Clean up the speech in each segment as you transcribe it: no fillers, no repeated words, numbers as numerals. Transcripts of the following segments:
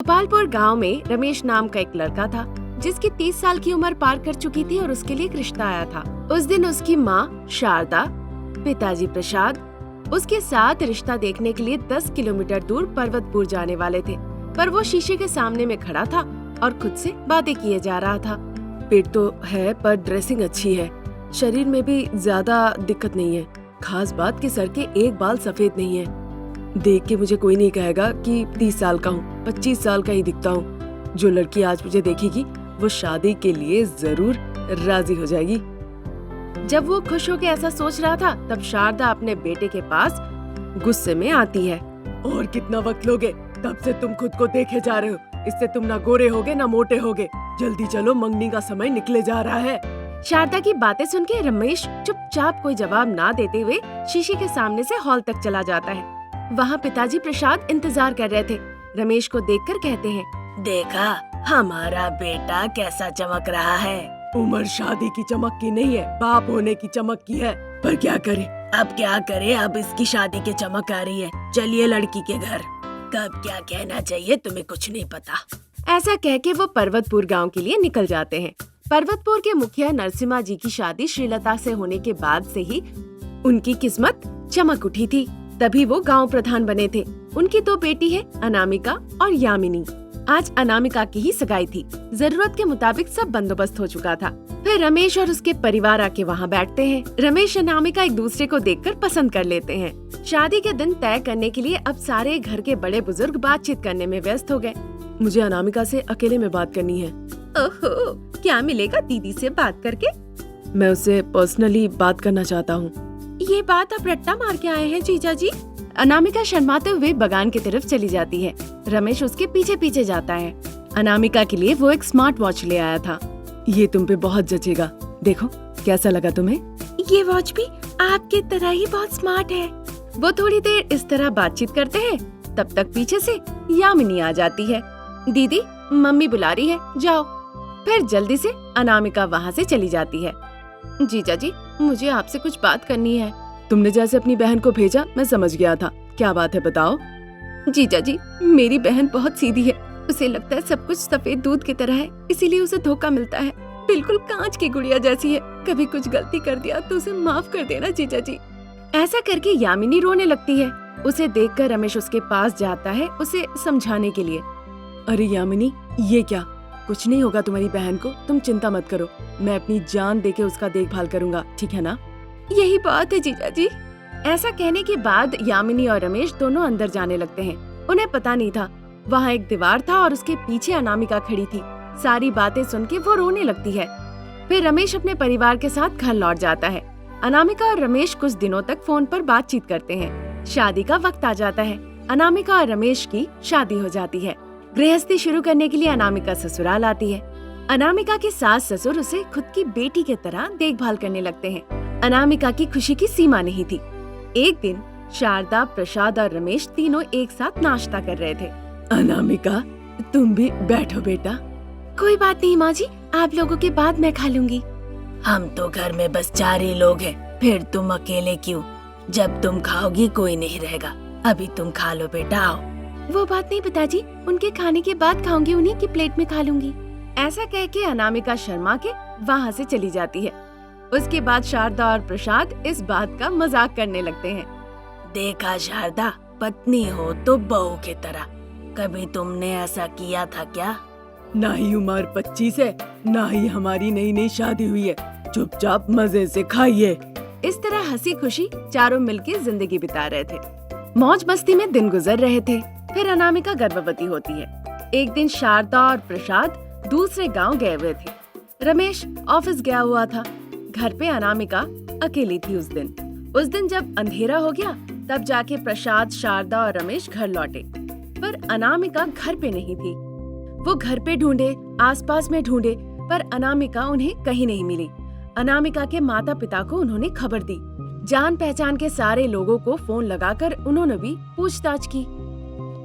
गोपालपुर गांव में रमेश नाम का एक लड़का था जिसकी 30 साल की उम्र पार कर चुकी थी और उसके लिए एक रिश्ता आया था। उस दिन उसकी माँ शारदा, पिताजी प्रसाद उसके साथ रिश्ता देखने के लिए 10 किलोमीटर दूर पर्वतपुर जाने वाले थे, पर वो शीशे के सामने में खड़ा था और खुद से बातें किए जा रहा था। पेट तो है पर ड्रेसिंग अच्छी है, शरीर में भी ज्यादा दिक्कत नहीं है, खास बात कि सर के एक बाल सफेद नहीं है। देख के मुझे कोई नहीं कहेगा कि 30 साल का हूँ, 25 साल का ही दिखता हूँ। जो लड़की आज मुझे देखेगी वो शादी के लिए जरूर राजी हो जाएगी। जब वो खुश होकर ऐसा सोच रहा था तब शारदा अपने बेटे के पास गुस्से में आती है। और कितना वक्त लोगे? तब से तुम खुद को देखे जा रहे हो, इससे तुम ना गोरे होगे ना मोटे होगे। जल्दी चलो, मंगनी का समय निकले जा रहा है। शारदा की बातें सुन के रमेश चुपचाप कोई जवाब ना देते हुए शीशे के सामने से हॉल तक चला जाता है। वहाँ पिताजी प्रसाद इंतजार कर रहे थे। रमेश को देखकर कहते हैं, देखा हमारा बेटा कैसा चमक रहा है। उम्र शादी की चमक की नहीं है, बाप होने की चमक की है। पर क्या करे? अब क्या करे, अब इसकी शादी की चमक आ रही है। चलिए लड़की के घर। कब क्या कहना चाहिए तुम्हें कुछ नहीं पता। ऐसा कह के वो पर्वतपुर गांव के लिए निकल जाते हैं। पर्वतपुर के मुखिया नरसिम्हा जी की शादी श्रीलता से होने के बाद से ही उनकी किस्मत चमक उठी थी। तभी वो गांव प्रधान बने थे। उनकी 2 बेटी है, अनामिका और यामिनी। आज अनामिका की ही सगाई थी। जरूरत के मुताबिक सब बंदोबस्त हो चुका था। फिर रमेश और उसके परिवार आके वहाँ बैठते हैं। रमेश और अनामिका एक दूसरे को देखकर पसंद कर लेते हैं। शादी के दिन तय करने के लिए अब सारे घर के बड़े बुजुर्ग बातचीत करने में व्यस्त हो गए। मुझे अनामिका से अकेले में बात करनी है। ओहो, क्या मिलेगा दीदी से बात करके? मैं उससे पर्सनली बात करना चाहता हूँ। ये बात आप रट्टा मार के आए हैं जीजा जी? अनामिका शर्माते हुए बगान की तरफ चली जाती है। रमेश उसके पीछे पीछे जाता है। अनामिका के लिए वो एक स्मार्ट वॉच ले आया था। ये तुम पे बहुत जचेगा, देखो कैसा लगा तुम्हें? ये वॉच भी आपकी तरह ही बहुत स्मार्ट है। वो थोड़ी देर इस तरह बातचीत करते हैं, तब तक पीछे से यामिनी आ जाती है। दीदी, मम्मी बुला रही है, जाओ। फिर जल्दी से अनामिका वहाँ से चली जाती है। जीजा जी, मुझे आपसे कुछ बात करनी है। तुमने जैसे अपनी बहन को भेजा मैं समझ गया था, क्या बात है बताओ। जीजा जी, मेरी बहन बहुत सीधी है। उसे लगता है सब कुछ सफेद दूध की तरह है, इसीलिए उसे धोखा मिलता है। बिल्कुल कांच की गुड़िया जैसी है। कभी कुछ गलती कर दिया तो उसे माफ कर देना जीजा जी। ऐसा करके यामिनी रोने लगती है। उसे देखकर रमेश उसके पास जाता है उसे समझाने के लिए। अरे यामिनी, ये क्या? कुछ नहीं होगा तुम्हारी बहन को, तुम चिंता मत करो। मैं अपनी जान देके उसका देखभाल करूंगा, ठीक है ना? यही बात है जीजा जी। ऐसा कहने के बाद यामिनी और रमेश दोनों अंदर जाने लगते हैं। उन्हें पता नहीं था वहाँ एक दीवार था और उसके पीछे अनामिका खड़ी थी। सारी बातें सुन के वो रोने लगती है। फिर रमेश अपने परिवार के साथ घर लौट जाता है। अनामिका और रमेश कुछ दिनों तक फोन पर बातचीत करते हैं। शादी का वक्त आ जाता है। अनामिका और रमेश की शादी हो जाती है। गृहस्थी शुरू करने के लिए अनामिका ससुराल आती है। अनामिका के सास ससुर उसे खुद की बेटी की तरह देखभाल करने लगते हैं। अनामिका की खुशी की सीमा नहीं थी। एक दिन शारदा, प्रसाद और रमेश तीनों एक साथ नाश्ता कर रहे थे। अनामिका, तुम भी बैठो बेटा। कोई बात नहीं माँ जी, आप लोगों के बाद मैं खा लूंगी। हम तो घर में बस 4 ही लोग हैं, फिर तुम अकेले क्यों? जब तुम खाओगी कोई नहीं रहेगा। अभी तुम खा लो बेटा, आओ। वो बात नहीं पिताजी, उनके खाने के बाद खाऊंगी, उन्हीं की प्लेट में खा लूंगी। ऐसा कह के अनामिका शर्मा के वहाँ से चली जाती है। उसके बाद शारदा और प्रसाद इस बात का मजाक करने लगते हैं। देखा शारदा, पत्नी हो तो बहू की तरह। कभी तुमने ऐसा किया था क्या? ना ही उम्र 25 है, ना ही हमारी नई नई शादी हुई है। चुपचाप मजे से खाइए। इस तरह हंसी खुशी चारों मिलके जिंदगी बिता रहे थे। मौज मस्ती में दिन गुजर रहे थे। फिर अनामिका गर्भवती होती है। एक दिन शारदा और प्रसाद दूसरे गांव गए हुए थे। रमेश ऑफिस गया हुआ था। घर पे अनामिका अकेली थी। उस दिन जब अंधेरा हो गया तब जाके प्रसाद, शारदा और रमेश घर लौटे, पर अनामिका घर पे नहीं थी। वो घर पे ढूंढे, आसपास में ढूंढे, पर अनामिका उन्हें कहीं नहीं मिली। अनामिका के माता पिता को उन्होंने खबर दी। जान पहचान के सारे लोगों को फोन लगाकर उन्होंने भी पूछताछ की।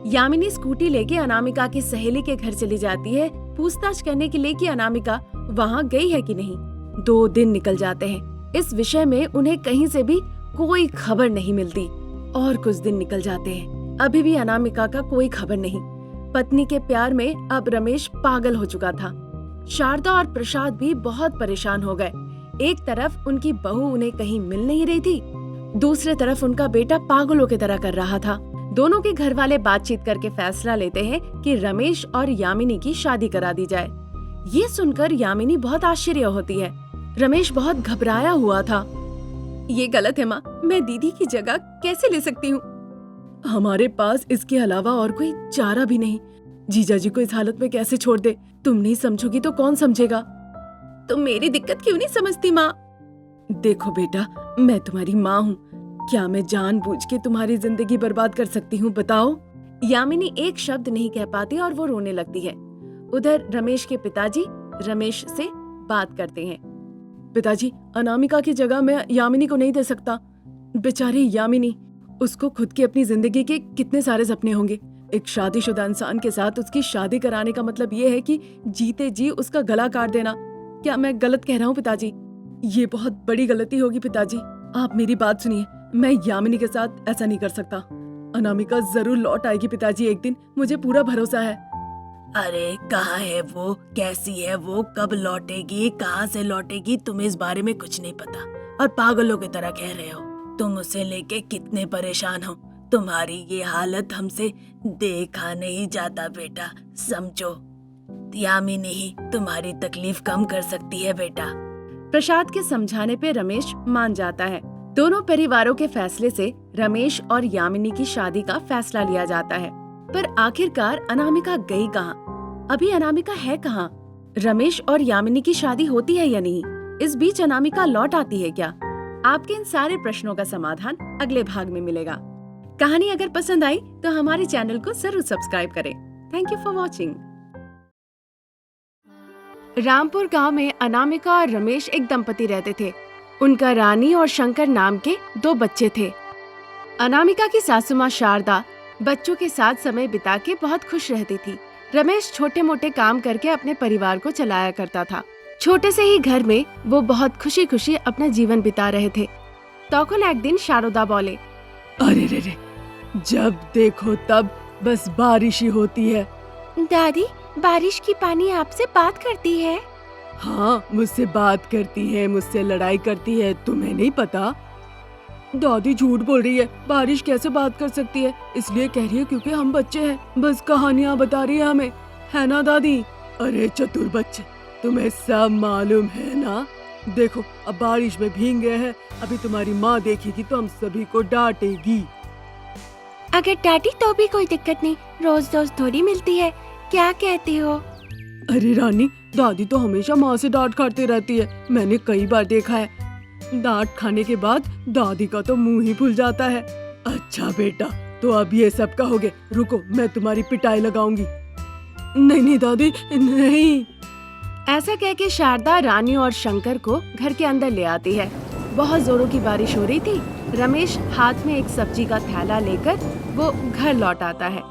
यामिनी स्कूटी लेके अनामिका की सहेली के घर चली जाती है पूछताछ करने के लिए कि अनामिका वहाँ गई है कि नहीं। 2 दिन निकल जाते हैं। इस विषय में उन्हें कहीं से भी कोई खबर नहीं मिलती। और कुछ दिन निकल जाते हैं, अभी भी अनामिका का कोई खबर नहीं। पत्नी के प्यार में अब रमेश पागल हो चुका था। शारदा और प्रसाद भी बहुत परेशान हो गए। एक तरफ उनकी बहू उन्हें कहीं मिल नहीं रही थी, दूसरे तरफ उनका बेटा पागलों की तरह कर रहा था। दोनों के घर वाले बातचीत करके फैसला लेते हैं कि रमेश और यामिनी की शादी करा दी जाए। ये सुनकर यामिनी बहुत आश्चर्य होती है। रमेश बहुत घबराया हुआ था। ये गलत है माँ, मैं दीदी की जगह कैसे ले सकती हूँ? हमारे पास इसके अलावा और कोई चारा भी नहीं। जीजा जी को इस हालत में कैसे छोड़ दे? तुम नहीं समझोगी तो कौन समझेगा? तुम मेरी दिक्कत क्यों नहीं समझती माँ? देखो बेटा, मैं तुम्हारी माँ हूँ। क्या मैं जानबूझ के तुम्हारी जिंदगी बर्बाद कर सकती हूँ, बताओ? यामिनी एक शब्द नहीं कह पाती और वो रोने लगती है। उधर रमेश के पिताजी रमेश से बात करते हैं। पिताजी, अनामिका की जगह मैं यामिनी को नहीं दे सकता। बेचारी यामिनी, उसको खुद की अपनी जिंदगी के कितने सारे सपने होंगे। एक शादीशुदा इंसान के साथ उसकी शादी कराने का मतलब ये है कि जीते जी उसका गला काट देना। क्या मैं गलत कह रहा हूँ पिताजी? ये बहुत बड़ी गलती होगी पिताजी। आप मेरी बात सुनिए, मैं यामिनी के साथ ऐसा नहीं कर सकता। अनामिका जरूर लौट आएगी पिताजी एक दिन, मुझे पूरा भरोसा है। अरे कहाँ है वो, कैसी है वो, कब लौटेगी, कहाँ से लौटेगी, तुम्हें इस बारे में कुछ नहीं पता और पागलों की तरह कह रहे हो। तुम उसे लेके कितने परेशान हो। तुम्हारी ये हालत हमसे देखा नहीं जाता बेटा, समझो। यामिनी ही तुम्हारी तकलीफ कम कर सकती है बेटा। प्रसाद के समझाने पे रमेश मान जाता है। दोनों परिवारों के फैसले से रमेश और यामिनी की शादी का फैसला लिया जाता है। पर आखिरकार अनामिका गई कहाँ? अभी अनामिका है कहाँ? रमेश और यामिनी की शादी होती है या नहीं? इस बीच अनामिका लौट आती है क्या? आपके इन सारे प्रश्नों का समाधान अगले भाग में मिलेगा। कहानी अगर पसंद आई तो हमारे चैनल को जरूर सब्सक्राइब करें। Thank you for watching. Rampur गांव में अनामिका और रमेश एक दंपति रहते थे। उनका रानी और शंकर नाम के 2 बच्चे थे। अनामिका की सासू माँ शारदा बच्चों के साथ समय बिता के बहुत खुश रहती थी। रमेश छोटे मोटे काम करके अपने परिवार को चलाया करता था। छोटे से ही घर में वो बहुत खुशी खुशी अपना जीवन बिता रहे थे। तौखुन एक दिन शारदा बोले, अरे रे रे, जब देखो तब बस बारिश ही होती है। दादी, बारिश की पानी आपसे बात करती है? हाँ, मुझसे बात करती है, मुझसे लड़ाई करती है, तुम्हें नहीं पता? दादी झूठ बोल रही है, बारिश कैसे बात कर सकती है? इसलिए कह रही है क्योंकि हम बच्चे हैं, बस कहानियाँ बता रही है हमें, है ना दादी? अरे चतुर बच्चे, तुम्हें सब मालूम है ना? देखो अब बारिश में भीग गए हैं, अभी तुम्हारी माँ देखेगी तो हम सभी को डांटेगी। अगर डांटी तो भी कोई दिक्कत नहीं, रोज रोज थोड़ी मिलती है, क्या कहती हो? अरे रानी, दादी तो हमेशा माँ से डांट खाती रहती है, मैंने कई बार देखा है। डांट खाने के बाद दादी का तो मुंह ही फूल जाता है। अच्छा बेटा, तो अब ये सब कहोगे, रुको मैं तुम्हारी पिटाई लगाऊंगी। नहीं नहीं दादी, नहीं। ऐसा कह के शारदा रानी और शंकर को घर के अंदर ले आती है। बहुत जोरों की बारिश हो रही थी। रमेश हाथ में एक सब्जी का थैला लेकर वो घर लौट आता है।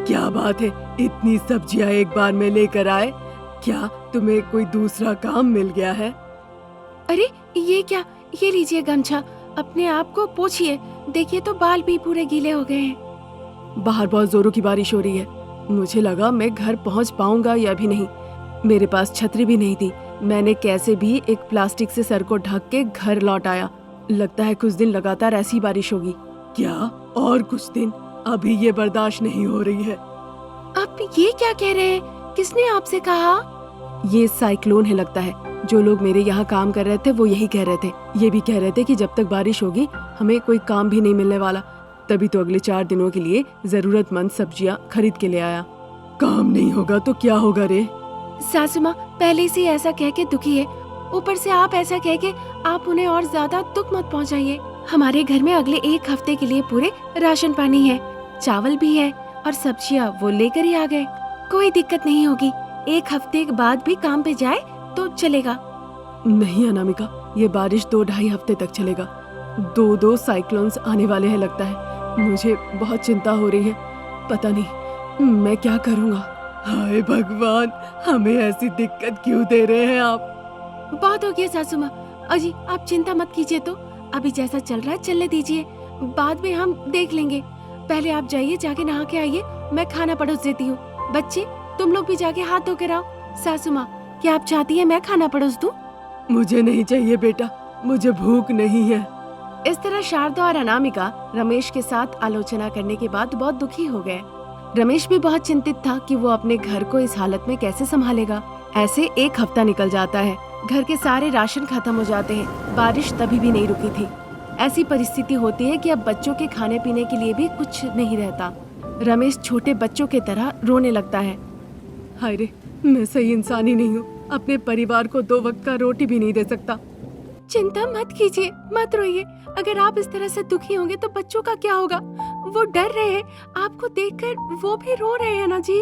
क्या बात है, इतनी सब्जियां एक बार में लेकर आए? क्या तुम्हें कोई दूसरा काम मिल गया है? अरे ये क्या, ये लीजिए गमछा, अपने आप को पोंछिए, देखिए तो बाल भी पूरे गीले हो गए हैं। बाहर बहुत जोरों की बारिश हो रही है, मुझे लगा मैं घर पहुंच पाऊंगा या भी नहीं। मेरे पास छतरी भी नहीं थी। मैंने कैसे भी एक प्लास्टिक से सर को ढक के घर लौट आया। लगता है कुछ दिन लगातार ऐसी बारिश होगी। क्या और कुछ दिन? अभी ये बर्दाश्त नहीं हो रही है। आप ये क्या कह रहे हैं? किसने आपसे कहा? ये साइक्लोन है लगता है। जो लोग मेरे यहाँ काम कर रहे थे वो यही कह रहे थे। ये भी कह रहे थे कि जब तक बारिश होगी हमें कोई काम भी नहीं मिलने वाला। तभी तो अगले 4 दिनों के लिए जरूरतमंद सब्जियाँ खरीद के ले आया। काम नहीं होगा तो क्या होगा रे? सासू माँ पहले से ऐसा कह के दुखी है, ऊपर से आप ऐसा कह के आप उन्हें और ज्यादा दुख मत पहुँचाइए। हमारे घर में अगले 1 हफ्ते के लिए पूरे राशन पानी है, चावल भी है और सब्जियाँ वो लेकर ही आ गए। कोई दिक्कत नहीं होगी, 1 हफ्ते के बाद भी काम पे जाए तो चलेगा। नहीं अनामिका, ये बारिश 2-2.5 हफ्ते तक चलेगा। 2 साइक्लोन्स आने वाले हैं लगता है। मुझे बहुत चिंता हो रही है, पता नहीं मैं क्या करूँगा। हाय भगवान, हमें ऐसी दिक्कत क्यों दे रहे हैं आप? बहुत हो गया सासू माँ, अजी आप चिंता मत कीजिए, तो अभी जैसा चल रहा है चलने दीजिए, बाद में हम देख लेंगे। पहले आप जाइए, जाके नहा के आइए, मैं खाना परोस देती हूँ। बच्चे तुम लोग भी जाके हाथ धो कर आओ। सासू माँ, क्या आप चाहती है मैं खाना परोस दूं? मुझे नहीं चाहिए बेटा, मुझे भूख नहीं है। इस तरह शारदा और अनामिका रमेश के साथ आलोचना करने के बाद बहुत दुखी हो गए। रमेश भी बहुत चिंतित था कि वो अपने घर को इस हालत में कैसे संभालेगा। ऐसे एक हफ्ता निकल जाता है। घर के सारे राशन खत्म हो जाते हैं। बारिश तभी भी नहीं रुकी थी। ऐसी परिस्थिति होती है कि अब बच्चों के खाने पीने के लिए भी कुछ नहीं रहता। रमेश छोटे बच्चों की तरह रोने लगता है। हाय रे, मैं सही इंसान ही नहीं हूँ। अपने परिवार को 2 वक्त का रोटी भी नहीं दे सकता। चिंता मत कीजिए, मत रोइए। अगर आप इस तरह से दुखी होंगे तो बच्चों का क्या होगा? वो डर रहे हैं, आपको देखकर वो भी रो रहे हैं ना जी।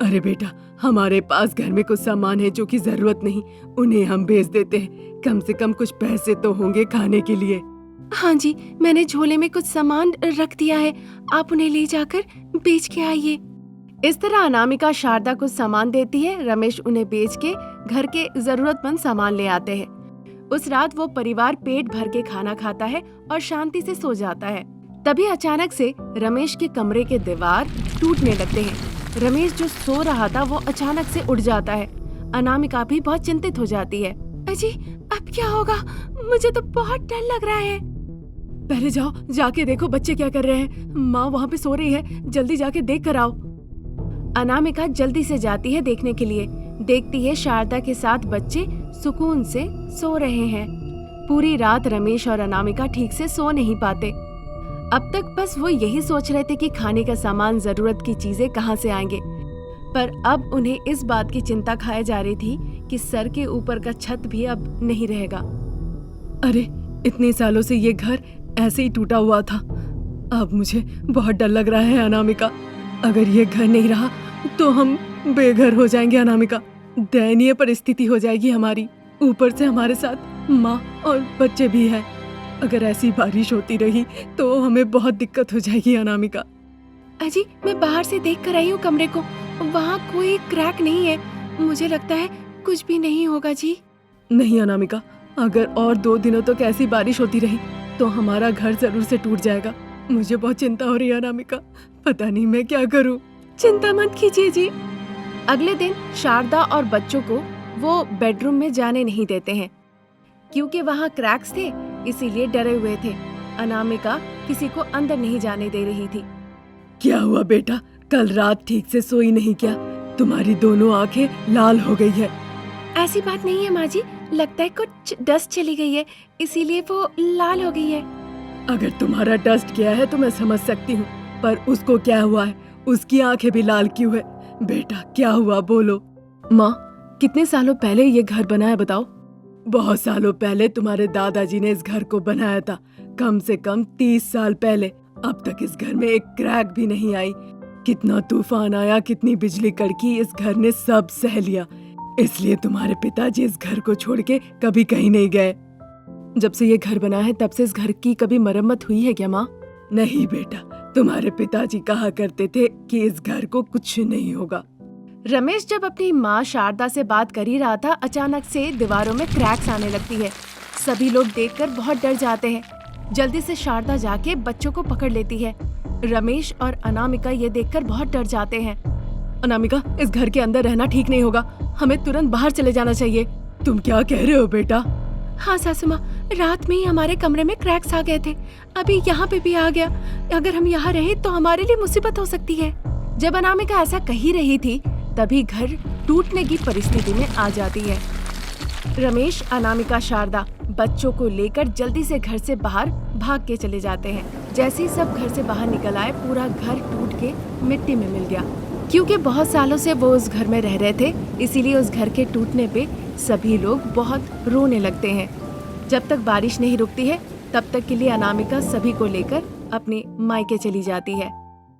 अरे बेटा, हमारे पास घर में कुछ सामान है जो कि जरूरत नहीं, उन्हें हम बेच देते हैं। कम से कम कुछ पैसे तो होंगे खाने के लिए। हाँ जी, मैंने झोले में कुछ सामान रख दिया है, आप उन्हें ले जाकर बेच के आइए। इस तरह अनामिका शारदा को सामान देती है। रमेश उन्हें बेच के घर के जरूरतमंद सामान ले आते हैं। उस रात वो परिवार पेट भर के खाना खाता है और शांति से सो जाता है। तभी अचानक से रमेश के कमरे के दीवार टूटने लगते हैं। रमेश जो सो रहा था वो अचानक से उठ जाता है। अनामिका भी बहुत चिंतित हो जाती है। अजी, अब क्या होगा? मुझे तो बहुत डर लग रहा है। पहले जाओ, जाके देखो बच्चे क्या कर रहे हैं। माँ वहाँ पे सो रही है, जल्दी जाके देख कर आओ। अनामिका जल्दी से जाती है देखने के लिए। देखती है शारदा के साथ बच्चे सुकून से सो रहे हैं। पूरी रात रमेश और अनामिका ठीक से सो नहीं पाते। अब तक बस वो यही सोच रहे थे कि खाने का सामान, जरूरत की चीजें कहाँ से आएंगे। पर अब उन्हें इस बात की चिंता खाए जा रही थी कि सर के ऊपर का छत भी अब नहीं रहेगा। अरे, इतने सालों से ये घर ऐसे ही टूटा हुआ था। अब मुझे बहुत डर लग रहा है अनामिका। अगर ये घर नहीं रहा तो हम बेघर हो जाएंगे अनामिका। दयनीय परिस्थिति हो जाएगी हमारी। ऊपर से हमारे साथ माँ और बच्चे भी हैं। अगर ऐसी बारिश होती रही तो हमें बहुत दिक्कत हो जाएगी अनामिका। अजी, मैं बाहर से देख कर आई हूँ कमरे को, वहाँ कोई क्रैक नहीं है। मुझे लगता है कुछ भी नहीं होगा जी। नहीं अनामिका, अगर और 2 दिनों तक ऐसी बारिश होती रही तो हमारा घर जरूर से टूट जाएगा। मुझे बहुत चिंता हो रही है अनामिका, पता नहीं मैं क्या करूँ। चिंता मत कीजिए जी। अगले दिन शारदा और बच्चों को वो बेडरूम में जाने नहीं देते हैं क्योंकि वहाँ क्रैक्स थे, इसीलिए डरे हुए थे। अनामिका किसी को अंदर नहीं जाने दे रही थी। क्या हुआ बेटा, कल रात ठीक से सोई नहीं क्या? तुम्हारी दोनों आंखें लाल हो गई है। ऐसी बात नहीं है माँ जी, लगता है कुछ डस्ट चली गई है, इसीलिए वो लाल हो गई है। अगर तुम्हारा डस्ट गया है तो मैं समझ सकती हूँ, पर उसको क्या हुआ है? उसकी आंखें भी लाल क्यों है? बेटा क्या हुआ, बोलो। माँ, कितने सालों पहले ये घर बनाया बताओ? बहुत सालों पहले तुम्हारे दादाजी ने इस घर को बनाया था, कम से कम 30 साल पहले। अब तक इस घर में एक क्रैक भी नहीं आई। कितना तूफान आया, कितनी बिजली कड़की, इस घर ने सब सह लिया। इसलिए तुम्हारे पिताजी इस घर को छोड़ के कभी कहीं नहीं गए। जब से ये घर बना है तब से इस घर की कभी मरम्मत हुई है क्या माँ? नहीं बेटा, तुम्हारे पिताजी कहा करते थे कि इस घर को कुछ नहीं होगा। रमेश जब अपनी माँ शारदा से बात कर ही रहा था, अचानक से दीवारों में क्रैक्स आने लगती है। सभी लोग देखकर बहुत डर जाते हैं। जल्दी से शारदा जाके बच्चों को पकड़ लेती है। रमेश और अनामिका ये देखकर बहुत डर जाते हैं। अनामिका, इस घर के अंदर रहना ठीक नहीं होगा, हमें तुरंत बाहर चले जाना चाहिए। तुम क्या कह रहे हो बेटा? हाँ सासू माँ, रात में ही हमारे कमरे में क्रैक्स आ गए थे, अभी यहाँ पे भी आ गया। अगर हम यहाँ रहे तो हमारे लिए मुसीबत हो सकती है। जब अनामिका ऐसा कह ही रही थी तभी घर टूटने की परिस्थिति में आ जाती है। रमेश, अनामिका, शारदा बच्चों को लेकर जल्दी से घर से बाहर भाग के चले जाते हैं। जैसे ही सब घर से बाहर निकल आए, पूरा घर टूट के मिट्टी में मिल गया। क्योंकि बहुत सालों से वो उस घर में रह रहे थे, इसीलिए उस घर के टूटने पे सभी लोग बहुत रोने लगते हैं। जब तक बारिश नहीं रुकती है तब तक के लिए अनामिका सभी को लेकर अपने मायके चली जाती है।